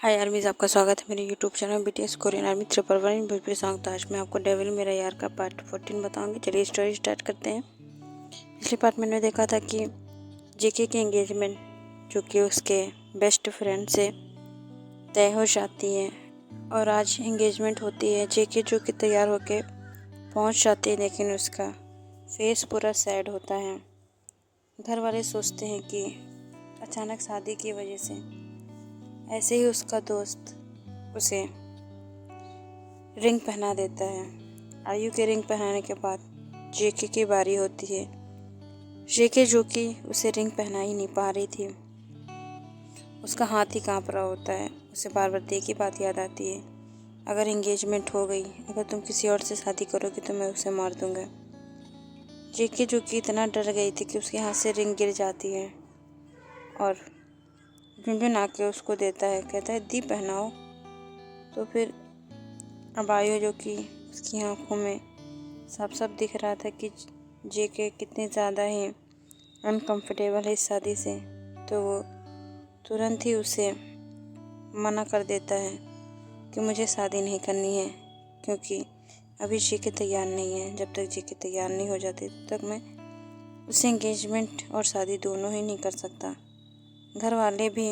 हाय आर्मीज, आपका स्वागत है मेरे YouTube channel BTS Korean army 111 Bhojpuri song. तो आज मैं आपको डेविल मेरा यार का पार्ट 14 बताऊंगी। चलिए स्टोरी स्टार्ट करते हैं। पिछले पार्ट में मैंने देखा था कि जेके की एंगेजमेंट जो कि उसके बेस्ट फ्रेंड से तय हो जाती है और आज एंगेजमेंट होती है। जेके जो कि तैयार होके पहुंच जाती है, लेकिन उसका फेस पूरा सैड होता है। घर वाले सोचते हैं कि अचानक शादी की वजह से ऐसे ही उसका दोस्त उसे रिंग पहना देता है। आयु के रिंग पहनाने के बाद जेके की बारी होती है। जेके जो कि उसे रिंग पहना ही नहीं पा रही थी, उसका हाथ ही कांप रहा होता है। उसे बार बार दे की बात याद आती है, अगर एंगेजमेंट हो गई, अगर तुम किसी और से शादी करोगे तो मैं उसे मार दूंगा। जेके जो कि इतना डर गई थी कि उसके हाथ से रिंग गिर जाती है और झुनझुन आके उसको देता है, कहता है दी पहनाओ। तो फिर अब आयु जो कि उसकी आंखों में साफ साफ दिख रहा था कि जेके कितनी ज़्यादा ही अनकंफर्टेबल है इस शादी से, तो वो तुरंत ही उसे मना कर देता है कि मुझे शादी नहीं करनी है, क्योंकि अभी जेके तैयार नहीं है। जब तक जेके तैयार नहीं हो जाती तब तक मैं उससे एंगेजमेंट और शादी दोनों ही नहीं कर सकता। घर वाले भी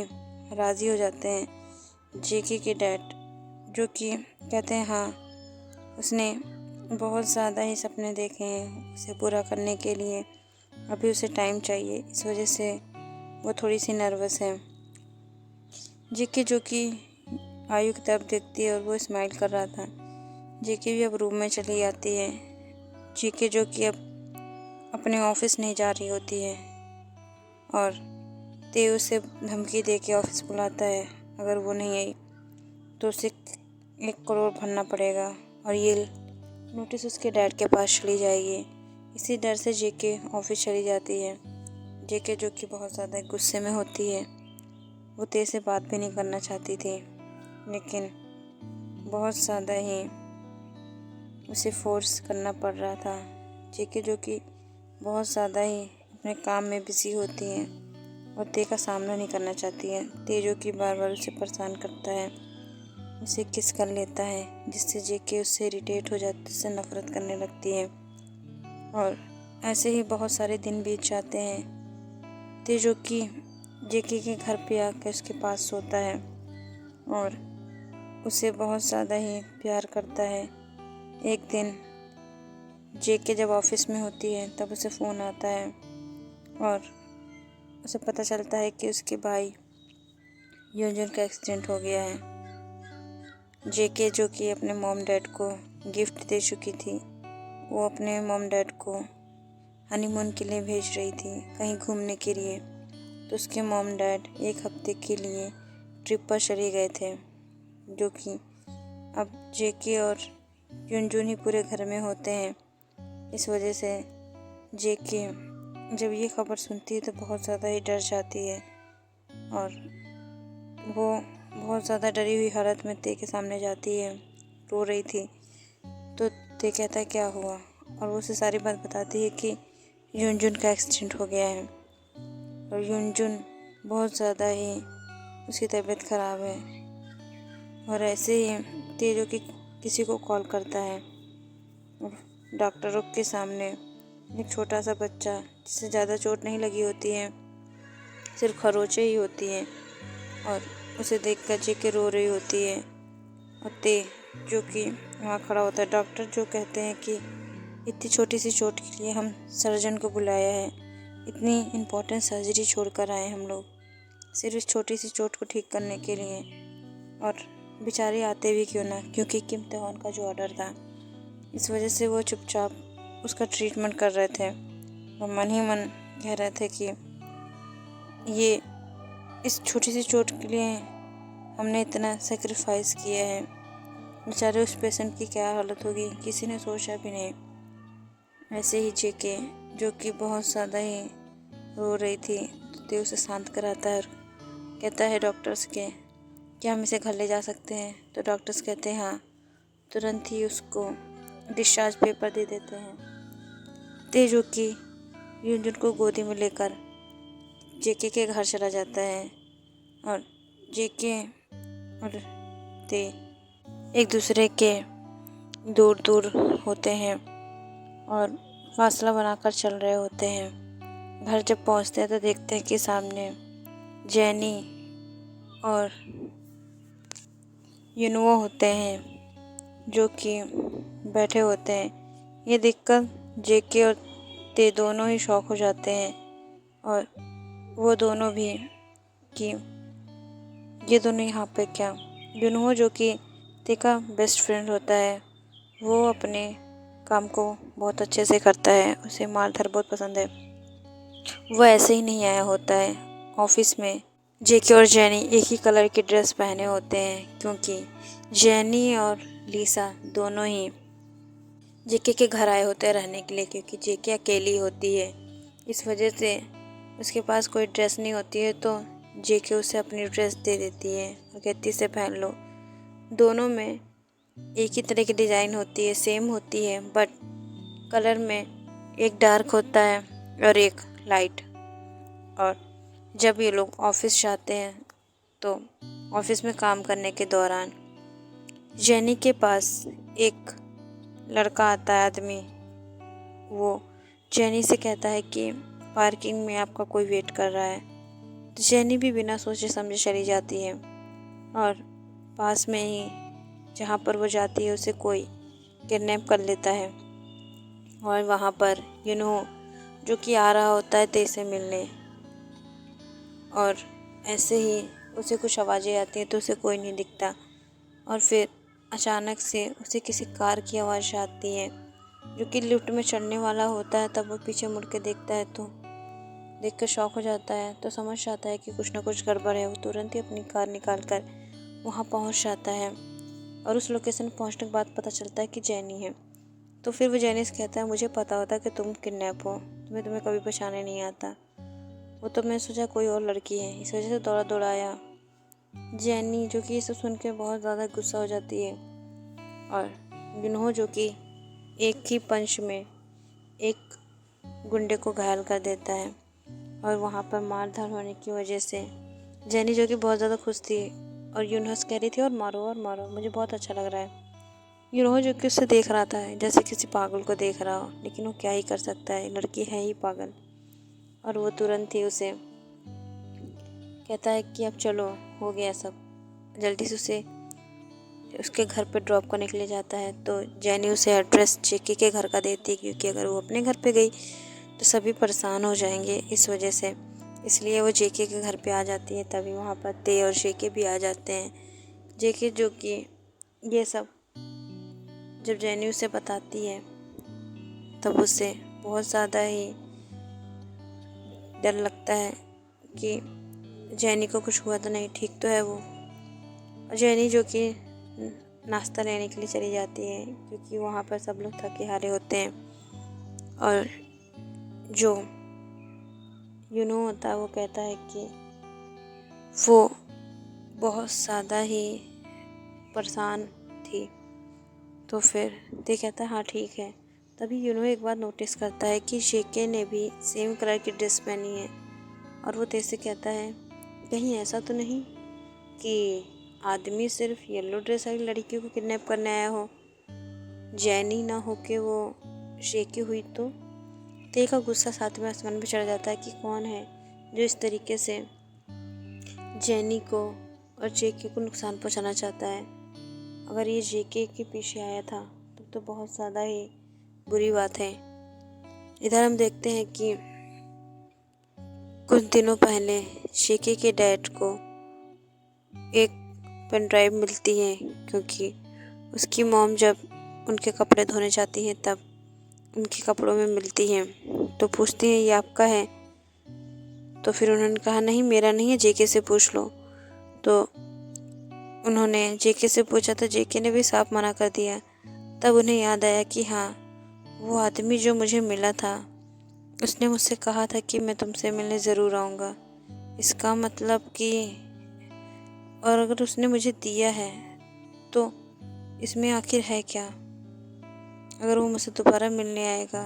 राज़ी हो जाते हैं। जेके के डैड जो कि कहते हैं हाँ, उसने बहुत ज़्यादा ही सपने देखे हैं, उसे पूरा करने के लिए अभी उसे टाइम चाहिए, इस वजह से वो थोड़ी सी नर्वस है। जेके जो कि आयु की तरफ देखती है और वो स्माइल कर रहा था। जेके भी अब रूम में चली आती है। जेके जो कि अब अपने ऑफिस नहीं जा रही होती है और ते उसे धमकी दे के ऑफिस बुलाता है, अगर वो नहीं आई तो उसे 1 करोड़ भरना पड़ेगा और ये नोटिस उसके डैड के पास चली जाएगी। इसी डर से जेके ऑफिस चली जाती है। जेके जो कि बहुत ज़्यादा गुस्से में होती है, वो ते से बात भी नहीं करना चाहती थी, लेकिन बहुत ज़्यादा ही उसे फोर्स करना पड़ रहा था। जेके जो कि बहुत ज़्यादा ही अपने काम में बिजी होती है और ते का सामना नहीं करना चाहती है। ते जो कि बार बार उसे परेशान करता है, उसे किस कर लेता है, जिससे जेके उससे इरिटेट हो जाती है, उससे नफरत करने लगती है। और ऐसे ही बहुत सारे दिन बीत जाते हैं। ते जो कि जेके के घर पे आकर उसके पास सोता है और उसे बहुत ज़्यादा ही प्यार करता है। एक दिन जेके जब ऑफिस में होती है तब उसे फ़ोन आता है और उसे पता चलता है कि उसके भाई युनजुन का एक्सीडेंट हो गया है। जेके जो कि अपने मॉम डैड को गिफ्ट दे चुकी थी, वो अपने मॉम डैड को हनीमून के लिए भेज रही थी, कहीं घूमने के लिए। तो उसके मॉम डैड 1 हफ्ते के लिए ट्रिप पर चले गए थे, जो कि अब जेके और युनजुन ही पूरे घर में होते हैं। इस वजह से जेके जब ये खबर सुनती है तो बहुत ज़्यादा ही डर जाती है और वो बहुत ज़्यादा डरी हुई हालत में ते के सामने जाती है। रो रही थी तो ते कहता है क्या हुआ, और वो उसे सारी बात बताती है कि युनजुन का एक्सीडेंट हो गया है और युनजुन बहुत ज़्यादा ही उसकी तबीयत ख़राब है। और ऐसे ही ते जो कि किसी को कॉल करता है और डॉक्टरों के सामने एक छोटा सा बच्चा, जिसे ज़्यादा चोट नहीं लगी होती है, सिर्फ खरोंचे ही होती हैं, और उसे देखकर जेके रो रही होती है। और ते जो कि वहाँ खड़ा होता है। डॉक्टर जो कहते हैं कि इतनी छोटी सी चोट के लिए हम सर्जन को बुलाया है, इतनी इम्पोर्टेंट सर्जरी छोड़कर आए हम लोग सिर्फ इस छोटी सी चोट को ठीक करने के लिए। और बेचारे आते भी क्यों ना, क्योंकि किम तेहॉन का जो ऑर्डर था, इस वजह से वो चुपचाप उसका ट्रीटमेंट कर रहे थे और मन ही मन कह रहे थे कि ये इस छोटी सी चोट के लिए हमने इतना सेक्रीफाइस किया है, बेचारे उस पेशेंट की क्या हालत होगी किसी ने सोचा भी नहीं। ऐसे ही जेके जो कि बहुत ज़्यादा ही रो रही थी, तो उसे शांत कराता है और कहता है डॉक्टर्स के क्या हम इसे घर ले जा सकते हैं। तो डॉक्टर्स कहते हैं हाँ। तुरंत ही उसको डिस्चार्ज पेपर दे देते हैं। ते जो कि युनजुन को गोदी में लेकर जेके के घर चला जाता है और जेके और ते एक दूसरे के दूर दूर होते हैं और फासला बनाकर चल रहे होते हैं। घर जब पहुंचते हैं तो देखते हैं कि सामने जेनी और यूनुओ होते हैं जो कि बैठे होते हैं। ये देखकर जेके और ते दोनों ही शॉक हो जाते हैं और वो दोनों भी कि ये दोनों यहाँ पे क्या। यूनुओ जो कि ते का बेस्ट फ्रेंड होता है, वो अपने काम को बहुत अच्छे से करता है, उसे मारधर बहुत पसंद है। वो ऐसे ही नहीं आया होता है ऑफिस में। जेके और जेनी एक ही कलर की ड्रेस पहने होते हैं क्योंकि जेनी और लीसा दोनों ही जेके के घर आए होते हैं रहने के लिए, क्योंकि जेके अकेली होती है। इस वजह से उसके पास कोई ड्रेस नहीं होती है तो जेके उसे अपनी ड्रेस दे देती है और कहती है इसे पहन लो। दोनों में एक ही तरह की डिज़ाइन होती है, सेम होती है, बट कलर में एक डार्क होता है और एक लाइट। और जब ये लोग ऑफिस जाते हैं तो ऑफिस में काम करने के दौरान जेनी के पास एक लड़का आता है, आदमी। वो जेनी से कहता है कि पार्किंग में आपका कोई वेट कर रहा है। तो जेनी भी बिना सोचे समझे चली जाती है और पास में ही जहाँ पर वो जाती है उसे कोई किडनैप कर लेता है। और वहाँ पर यूनुओ जो कि आ रहा होता है ते से मिलने, और ऐसे ही उसे कुछ आवाज़ें आती हैं तो उसे कोई नहीं दिखता। और फिर अचानक से उसे किसी कार की आवाज़ आती है जो कि लिफ्ट में चढ़ने वाला होता है। तब वो पीछे मुड़ के देखता है तो देख कर शॉक हो जाता है, तो समझ जाता है कि कुछ ना कुछ गड़बड़ है। वो तुरंत ही अपनी कार निकाल कर वहाँ पहुँच जाता है और उस लोकेशन पहुँचने के बाद पता चलता है कि जेनी है। तो फिर वो जेनी से कहता है मुझे पता होता कि तुम किडनैप हो, तुम्हें कभी पहचाने नहीं आता। वो तो मैं सोचा कोई और लड़की है, इस वजह से दौड़ा दौड़ा आया। जेनी जो कि इसे सुन के बहुत ज़्यादा गुस्सा हो जाती है और यूनुओ जो कि एक ही पंच में एक गुंडे को घायल कर देता है। और वहाँ पर मारधाड़ होने की वजह से जेनी जो कि बहुत ज़्यादा खुश थी और यूनुओ कह रही थी और मारो, मुझे बहुत अच्छा लग रहा है। यूनुओ जो कि उससे देख रहा था जैसे किसी पागल को देख रहा हो, लेकिन वो क्या ही कर सकता है, लड़की है ही पागल। और वो तुरंत ही उसे कहता है कि अब चलो, हो गया सब। जल्दी से उसे उसके घर पर ड्रॉप करने के लिए जाता है। तो जेनी उसे एड्रेस जेके के घर का देती है क्योंकि अगर वो अपने घर पे गई तो सभी परेशान हो जाएंगे इस वजह से। इसलिए वो जेके के घर पे आ जाती है। तभी वहाँ पर ते और जेके भी आ जाते हैं। जेके जो कि ये सब जब जेनी उसे बताती है तब उसे बहुत ज़्यादा ही डर लगता है कि जेनी को कुछ हुआ तो नहीं, ठीक तो है वो। और जेनी जो कि नाश्ता लेने के लिए चली जाती है क्योंकि वहाँ पर सब लोग थके हारे होते हैं। और जो यूनुओ होता है वो कहता है कि वो बहुत ज़्यादा ही परेशान थी। तो फिर ते कहता है हाँ ठीक है। तभी यूनुओ एक बार नोटिस करता है कि जेके ने भी सेम कलर की ड्रेस पहनी है। और वो ते से कहता है कहीं ऐसा तो नहीं कि आदमी सिर्फ येलो ड्रेस वाली लड़की को किडनैप करने आया हो, जेनी ना हो के वो जेके हुई तो। ते का गुस्सा साथ में आसमान पे चढ़ जाता है कि कौन है जो इस तरीके से जेनी को और जेके को नुकसान पहुंचाना चाहता है। अगर ये जेके के पीछे आया था तब तो बहुत ज़्यादा ही बुरी बात है। इधर हम देखते हैं कि कुछ दिनों पहले जेके के डैड को एक पेन ड्राइव मिलती है क्योंकि उसकी मॉम जब उनके कपड़े धोने जाती हैं तब उनके कपड़ों में मिलती है। तो पूछती हैं ये आपका है? तो फिर उन्होंने कहा नहीं मेरा नहीं है, जेके से पूछ लो। तो उन्होंने जेके से पूछा तो जेके ने भी साफ मना कर दिया। तब उन्हें याद आया कि हाँ, वो आदमी जो मुझे मिला था उसने मुझसे कहा था कि मैं तुमसे मिलने ज़रूर आऊँगा। इसका मतलब कि और अगर उसने मुझे दिया है तो इसमें आखिर है क्या? अगर वो मुझसे दोबारा मिलने आएगा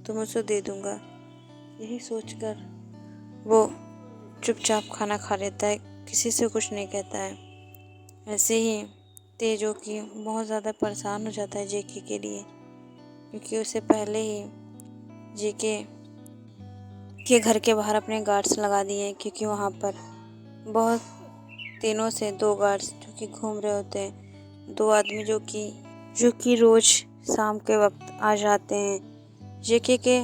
तो मैं उसे दे दूँगा। यही सोचकर वो चुपचाप खाना खा लेता है, किसी से कुछ नहीं कहता है। ऐसे ही ते जो कि बहुत ज़्यादा परेशान हो जाता है जेके के लिए, क्योंकि उसे पहले ही जेके के घर के बाहर अपने गार्ड्स लगा दिए हैं, क्योंकि वहाँ पर बहुत दिनों से 2 गार्ड्स जो कि घूम रहे होते हैं, 2 आदमी जो कि रोज़ शाम के वक्त आ जाते हैं, जेके के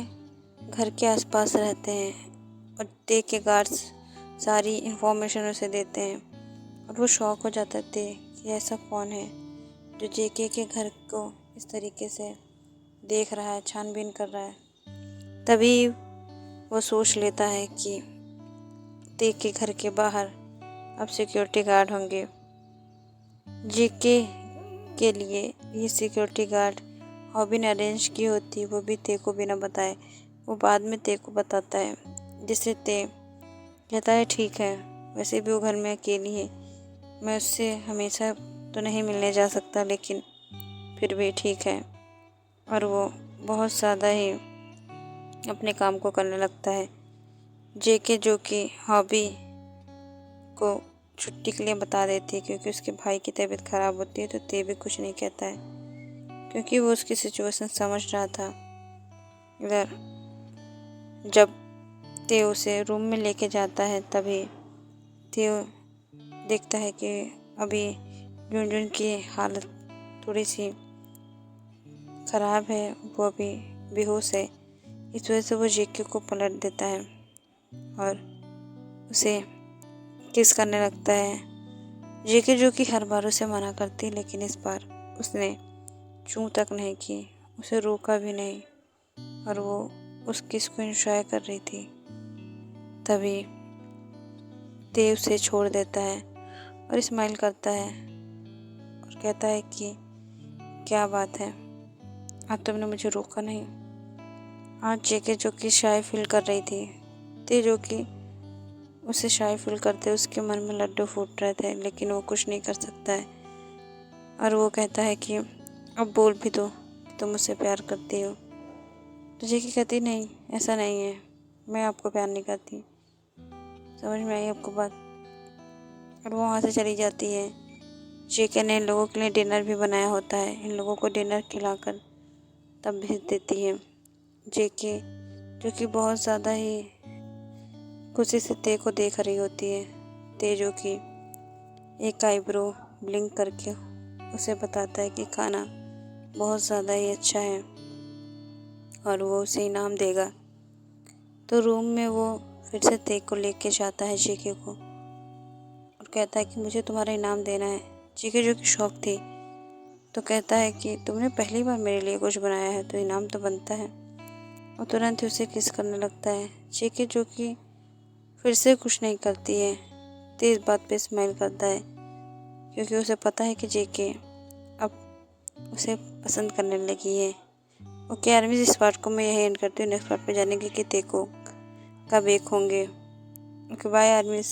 घर के आसपास रहते हैं और ते के गार्ड्स सारी इन्फॉर्मेशन उसे देते हैं और वो शॉक हो जाता थे कि ऐसा कौन है जो जेके के घर को इस तरीके से देख रहा है, छानबीन कर रहा है। तभी वो सोच लेता है कि ते के घर के बाहर अब सिक्योरिटी गार्ड होंगे। जेके के लिए ये सिक्योरिटी गार्ड हॉबी ने अरेंज की होती, वो भी ते को बिना बताए। वो बाद में ते को बताता है, जिससे ते कहता है ठीक है, वैसे भी वो घर में अकेली है, मैं उससे हमेशा तो नहीं मिलने जा सकता, लेकिन फिर भी ठीक है। और वो बहुत ज़्यादा ही अपने काम को करने लगता है। जेके जो कि हॉबी को छुट्टी के लिए बता देती है, क्योंकि उसके भाई की तबीयत ख़राब होती है, तो ते भी कुछ नहीं कहता है, क्योंकि वो उसकी सिचुएशन समझ रहा था। इधर जब ते उसे रूम में लेके जाता है, तभी ते देखता है कि अभी जुनजुन की हालत थोड़ी सी ख़राब है, वो अभी बेहोश है। इस वजह से वो जेके को पलट देता है और उसे किस करने लगता है। जेके जो कि हर बार उसे मना करती, लेकिन इस बार उसने चूं तक नहीं की, उसे रोका भी नहीं और वो उस किस को एंजॉय कर रही थी। तभी ते उसे छोड़ देता है और स्माइल करता है और कहता है कि क्या बात है, आज तुमने मुझे रोका नहीं। आज जेके जो कि शाय फील कर रही थी, ते जो कि उसे शाय फील करते उसके मन में लड्डू फूट रहे थे, लेकिन वो कुछ नहीं कर सकता है। और वो कहता है कि अब बोल भी दो कि तुम मुझसे प्यार करती हो। तो जेके कहती नहीं, ऐसा नहीं है, मैं आपको प्यार नहीं करती, समझ में आई आपको बात। और वो वहाँ से चली जाती है। जेके ने इन लोगों के लिए डिनर भी बनाया होता है, इन लोगों को डिनर खिलाकर तब भेज देती है। जेके जो कि बहुत ज़्यादा ही खुशी से ते को देख रही होती है। ते जो कि एक आईब्रो ब्लिंक करके उसे बताता है कि खाना बहुत ज़्यादा ही अच्छा है और वो उसे इनाम देगा। तो रूम में वो फिर से ते को लेके जाता है जेके को और कहता है कि मुझे तुम्हारा इनाम देना है। जेके जो कि शौक थी, तो कहता है कि तुमने पहली बार मेरे लिए कुछ बनाया है, तो इनाम तो बनता है। और तुरंत ही उसे किस करने लगता है। जेके जो कि फिर से कुछ नहीं करती है, ते इस बात पे स्माइल करता है, क्योंकि उसे पता है कि जेके अब उसे पसंद करने लगी है। ओके आर्मीज, इस पार्ट को मैं यही एंड करती हूँ। नेक्स्ट पार्ट पे जाने के कि ते को कब एक होंगे। Okay bye आर्मीज।